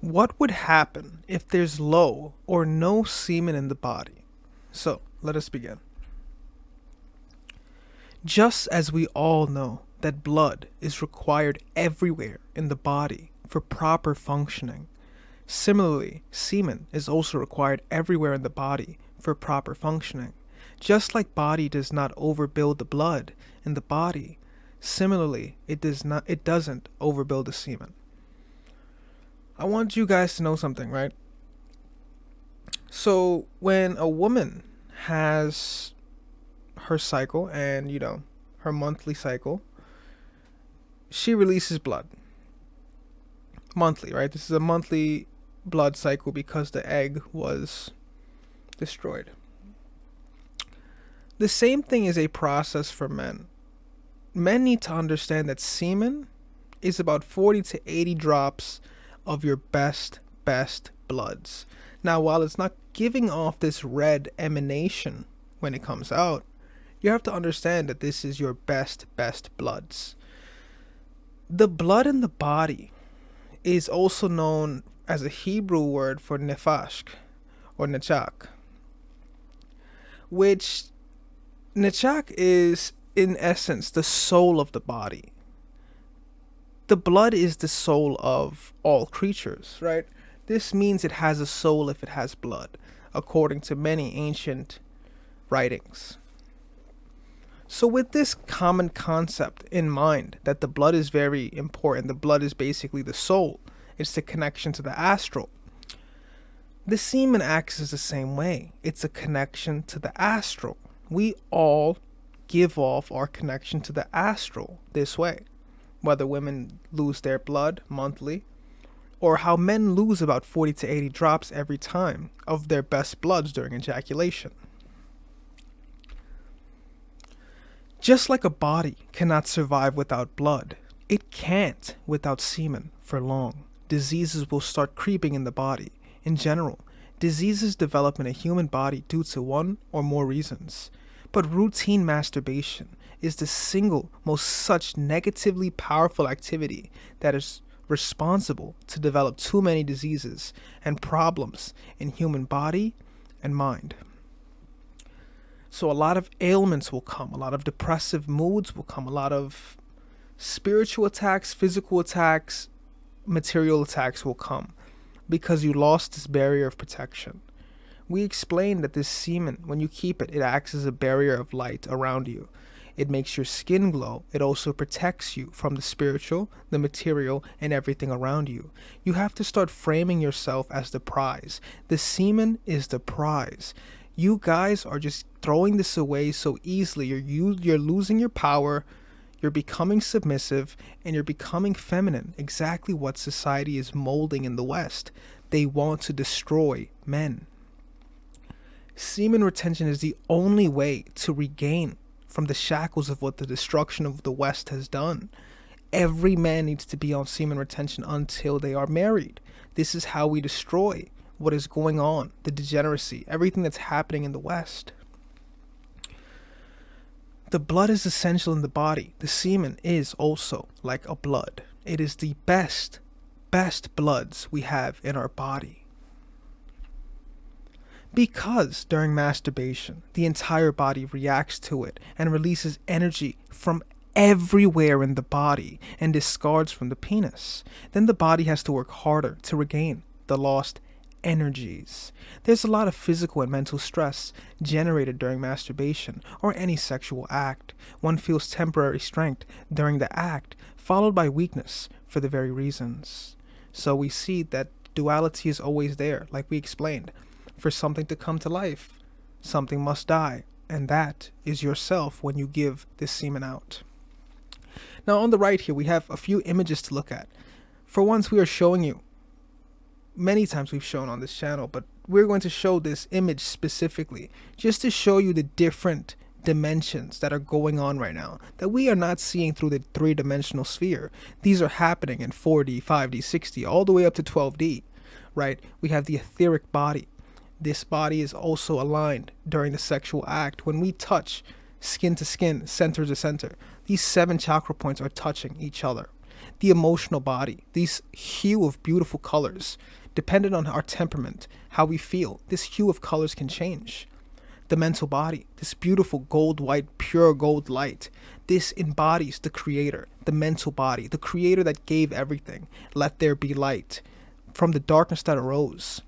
What would happen if there's low or no semen in the body? So, let us begin. Just as we all know that blood is required everywhere in the body for proper functioning, similarly, semen is also required everywhere in the body for proper functioning. Just like body does not overbuild the blood in the body, similarly, it doesn't overbuild the semen. I want you guys to know something, right? So, when a woman has her cycle and, her monthly cycle, she releases blood. Monthly, right? This is a monthly blood cycle because the egg was destroyed. The same thing is a process for men. Men need to understand that semen is about 40 to 80 drops of your best bloods. Now, while it's not giving off this red emanation when it comes out, you have to understand that this is your best bloods. The blood in the body is also known as a Hebrew word for nefashk or nechak, which nechak is in essence the soul of the body. The blood is the soul of all creatures, right? This means it has a soul if it has blood, according to many ancient writings. So with this common concept in mind, that the blood is very important, the blood is basically the soul, it's the connection to the astral. The semen acts as the same way. It's a connection to the astral. We all give off our connection to the astral this way. Whether women lose their blood monthly, or how men lose about 40 to 80 drops every time of their best bloods during ejaculation. Just like a body cannot survive without blood, it can't without semen for long. Diseases will start creeping in the body. In general, diseases develop in a human body due to one or more reasons. But routine masturbation is the single most such negatively powerful activity that is responsible to develop too many diseases and problems in human body and mind. So a lot of ailments will come, a lot of depressive moods will come, a lot of spiritual attacks, physical attacks, material attacks will come because you lost this barrier of protection. We explained that this semen, when you keep it, it acts as a barrier of light around you. It makes your skin glow. It also protects you from the spiritual, the material, and everything around you. You have to start framing yourself as the prize. The semen is the prize. You guys are just throwing this away so easily. You're losing your power. You're becoming submissive, and you're becoming feminine. Exactly what society is molding in the West. They want to destroy men. Semen retention is the only way to regain from the shackles of what the destruction of the West has done. Every man needs to be on semen retention until they are married. This is how we destroy what is going on, the degeneracy, everything that's happening in the West. The blood is essential in the body. The semen is also like a blood. It is the best bloods we have in our body. Because during masturbation, the entire body reacts to it and releases energy from everywhere in the body and discards from the penis. Then the body has to work harder to regain the lost energies. There's a lot of physical and mental stress generated during masturbation or any sexual act. One feels temporary strength during the act, followed by weakness for the very reasons. So we see that duality is always there, like we explained. For something to come to life, something must die, and that is yourself when you give this semen out. Now on the right here, we have a few images to look at. For once, we are showing you, many times we've shown on this channel, but we're going to show this image specifically, just to show you the different dimensions that are going on right now, that we are not seeing through the three-dimensional sphere. These are happening in 4D, 5D, 6D, all the way up to 12D, right? We have the etheric body. This body is also aligned during the sexual act. When we touch skin to skin, center to center, these 7 chakra points are touching each other. the emotional body, these hue of beautiful colors. Depending on our temperament, how we feel, this hue of colors can change. The mental body, this beautiful gold white, pure gold light, this embodies the creator, the mental body, the creator that gave everything. Let there be light from the darkness that arose.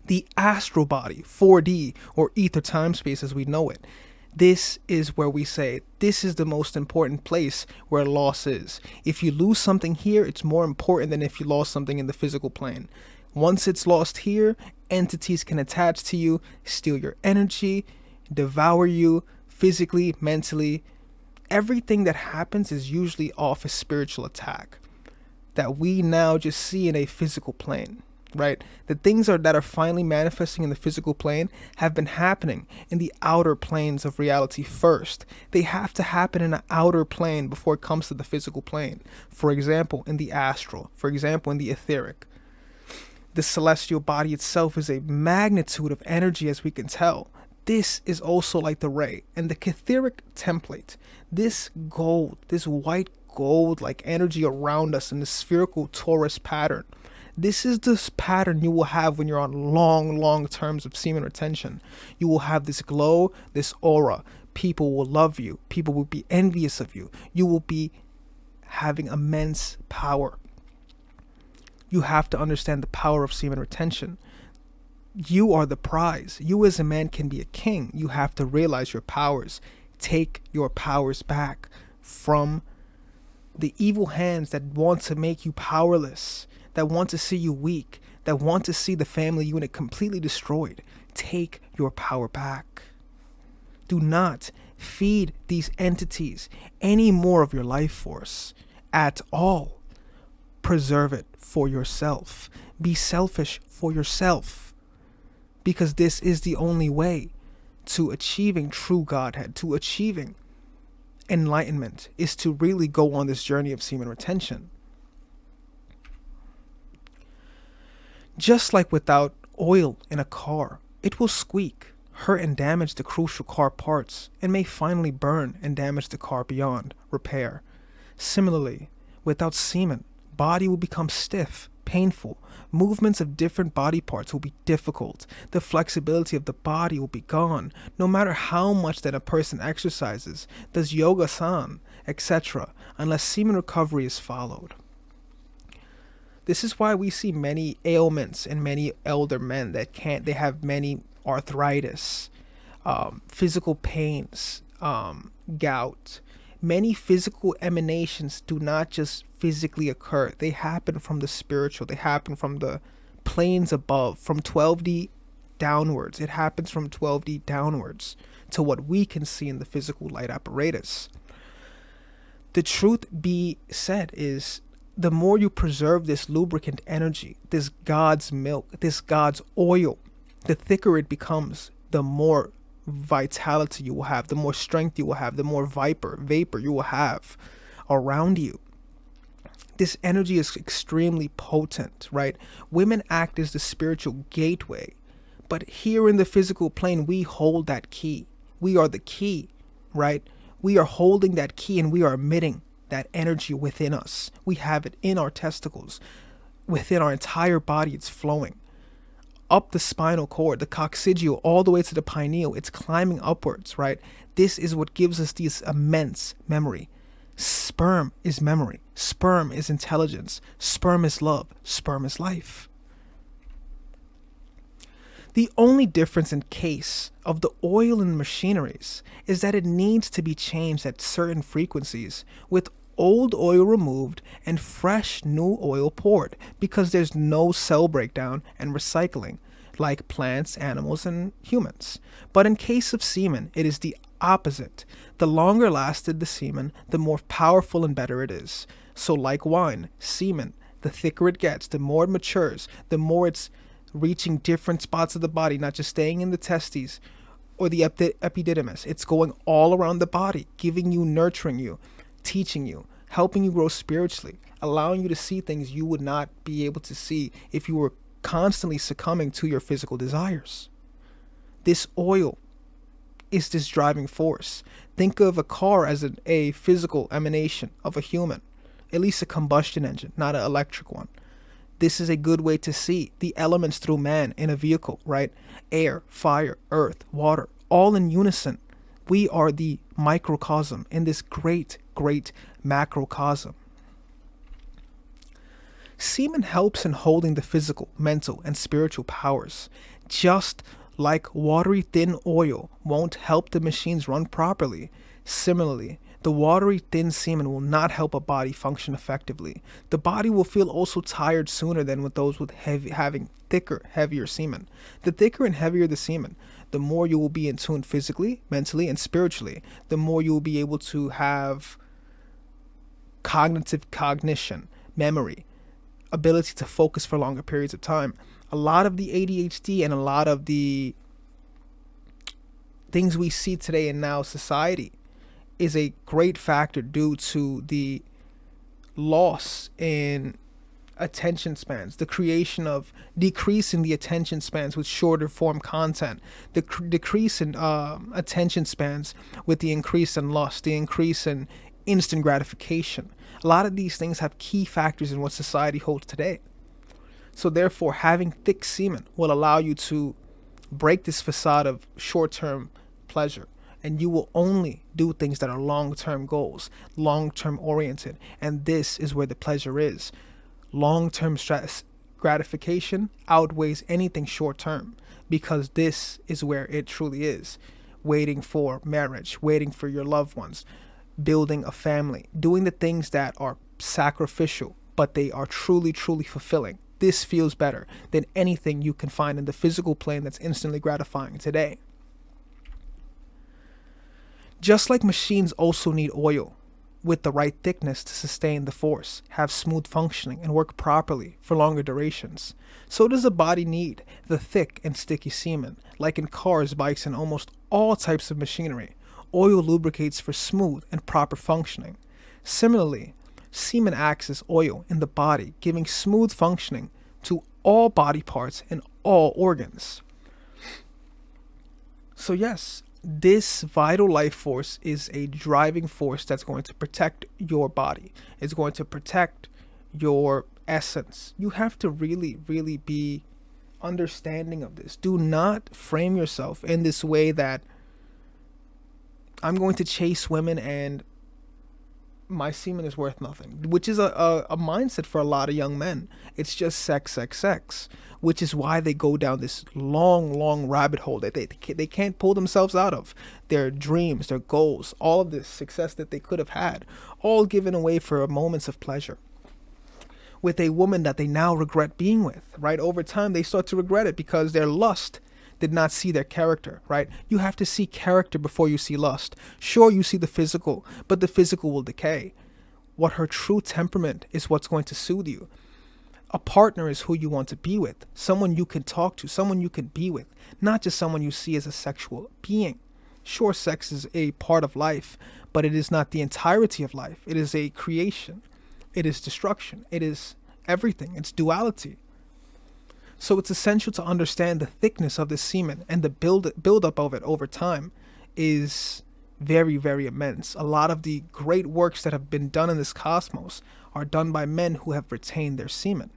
The astral body, 4D, or ether time space as we know it. This is where we say this is the most important place where loss is. If you lose something here, it's more important than if you lost something in the physical plane. Once it's lost here, entities can attach to you, steal your energy, devour you physically, mentally. Everything that happens is usually off a spiritual attack that we now just see in a physical plane. Right? The things that are finally manifesting in the physical plane have been happening in the outer planes of reality first. They have to happen in an outer plane before it comes to the physical plane. For example, in the astral. For example, in the etheric. The celestial body itself is a magnitude of energy, as we can tell. This is also like the ray. And the Catheric template, this gold, this white gold like energy around us in the spherical torus pattern. This is this pattern you will have when you're on long terms of semen retention. You will have this glow, this aura. People will love you. People will be envious of you. You will be having immense power. You have to understand the power of semen retention. You are the prize. You as a man can be a king. You have to realize your powers. Take your powers back from the evil hands that want to make you powerless, that want to see you weak, that want to see the family unit completely destroyed. Take your power back. Do not feed these entities any more of your life force at all. Preserve it for yourself. Be selfish for yourself. Because this is the only way to achieving true Godhead, to achieving enlightenment, is to really go on this journey of semen retention. Just like without oil in a car, it will squeak, hurt and damage the crucial car parts, and may finally burn and damage the car beyond repair. Similarly, without semen, body will become stiff, painful. Movements of different body parts will be difficult. The flexibility of the body will be gone, no matter how much that a person exercises, does yoga-san, etc., unless semen recovery is followed. This is why we see many ailments in many elder men they have many arthritis, physical pains, gout. Many physical emanations do not just physically occur. They happen from the spiritual. They happen from the planes above, from 12D downwards. It happens from 12D downwards to what we can see in the physical light apparatus. The truth be said is, the more you preserve this lubricant energy, this God's milk, this God's oil, the thicker it becomes, the more vitality you will have, the more strength you will have, the more vapor you will have around you. This energy is extremely potent, right? Women act as the spiritual gateway, but here in the physical plane, we hold that key. We are the key, right? We are holding that key and we are emitting that energy within us. We have it in our testicles. Within our entire body, it's flowing. Up the spinal cord, the coccygeal, all the way to the pineal. It's climbing upwards, right? This is what gives us this immense memory. Sperm is memory. Sperm is intelligence. Sperm is love. Sperm is life. The only difference in case of the oil in machineries is that it needs to be changed at certain frequencies, with old oil removed and fresh new oil poured, because there's no cell breakdown and recycling like plants, animals, and humans. But in case of semen, it is the opposite. The longer lasted the semen, the more powerful and better it is. So like wine, semen, the thicker it gets, the more it matures, the more it's reaching different spots of the body, not just staying in the testes or the epididymis. It's going all around the body, giving you, nurturing you, teaching you, helping you grow spiritually, allowing you to see things you would not be able to see if you were constantly succumbing to your physical desires. This oil is this driving force. Think of a car as a physical emanation of a human. at least a combustion engine, not an electric one. This is a good way to see the elements through man in a vehicle, right? Air, fire, earth, water, all in unison. We are the microcosm in this great, great macrocosm. Semen helps in holding the physical, mental, and spiritual powers. Just like watery thin oil won't help the machines run properly, similarly, the watery thin semen will not help a body function effectively. The body will feel also tired sooner than with those with having thicker, heavier semen. The thicker and heavier the semen, the more you will be in tune physically, mentally, and spiritually. The more you will be able to have cognition, memory, ability to focus for longer periods of time. A lot of the ADHD and a lot of the things we see today in now society is a great factor due to the loss in attention spans, the decrease in the attention spans with shorter form content, the decrease in attention spans with the increase in lust, the increase in instant gratification. A lot of these things have key factors in what society holds today. So therefore, having thick semen will allow you to break this facade of short-term pleasure. And you will only do things that are long-term goals, long-term oriented. And this is where the pleasure is. Long-term gratification outweighs anything short-term, because this is where it truly is. Waiting for marriage, waiting for your loved ones, building a family, doing the things that are sacrificial, but they are truly, truly fulfilling. This feels better than anything you can find in the physical plane that's instantly gratifying today. Just like machines also need oil with the right thickness to sustain the force, have smooth functioning, and work properly for longer durations, so does the body need the thick and sticky semen. Like in cars, bikes, and almost all types of machinery, oil lubricates for smooth and proper functioning. Similarly, semen acts as oil in the body, giving smooth functioning to all body parts and all organs. So yes, this vital life force is a driving force that's going to protect your body. It's going to protect your essence. You have to really, really be understanding of this. Do not frame yourself in this way that I'm going to chase women and my semen is worth nothing, which is a mindset for a lot of young men. It's just sex, sex, sex, which is why they go down this long, long rabbit hole that they can't pull themselves out of. Their dreams, their goals, all of this success that they could have had, all given away for moments of pleasure with a woman that they now regret being with, right? Over time, they start to regret it because their lust did not see their character, right? You have to see character before you see lust. Sure, you see the physical, but the physical will decay. What her true temperament is what's going to soothe you. A partner is who you want to be with, someone you can talk to, someone you can be with, not just someone you see as a sexual being. Sure, sex is a part of life, but it is not the entirety of life. It is a creation. It is destruction. It is everything. It's duality. So it's essential to understand the thickness of the semen, and the build up of it over time is very, very immense. A lot of the great works that have been done in this cosmos are done by men who have retained their semen.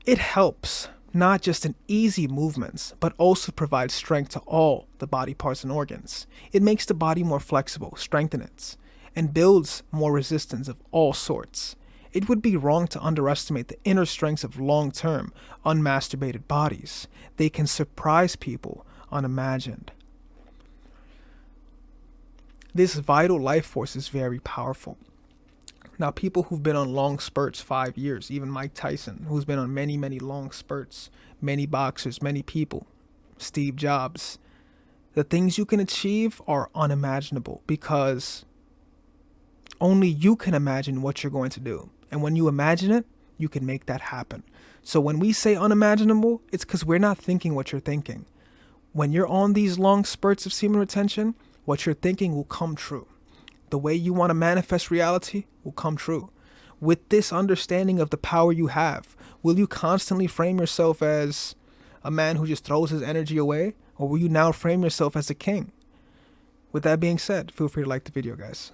It helps not just in easy movements, but also provides strength to all the body parts and organs. It makes the body more flexible, strengthens it, and builds more resistance of all sorts. It would be wrong to underestimate the inner strengths of long-term, unmasturbated bodies. They can surprise people unimagined. This vital life force is very powerful. Now, people who've been on long spurts, 5 years, even Mike Tyson, who's been on many, many long spurts, many boxers, many people, Steve Jobs, the things you can achieve are unimaginable because only you can imagine what you're going to do. And when you imagine it, you can make that happen. So when we say unimaginable, it's because we're not thinking what you're thinking. When you're on these long spurts of semen retention, what you're thinking will come true. The way you want to manifest reality will come true. With this understanding of the power you have, will you constantly frame yourself as a man who just throws his energy away? Or will you now frame yourself as a king? With that being said, feel free to like the video, guys.